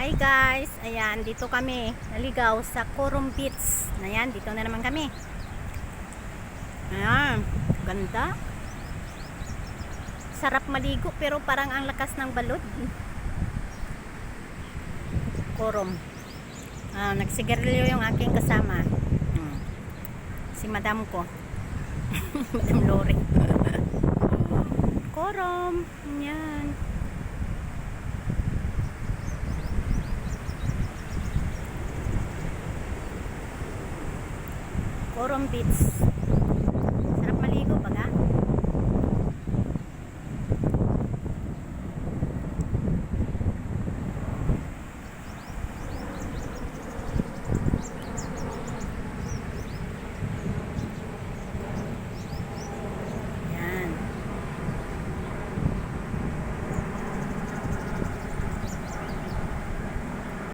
Hi guys, ayan, dito kami naligaw sa Coron Beach. Ayan, dito na naman kami. Ayan, ganda. Sarap maligo pero parang ang lakas ng balod. Coron. Nagsigarilyo yung aking kasama. Si madam ko. Madam Lori. Coron. Ayan. Coron Beach.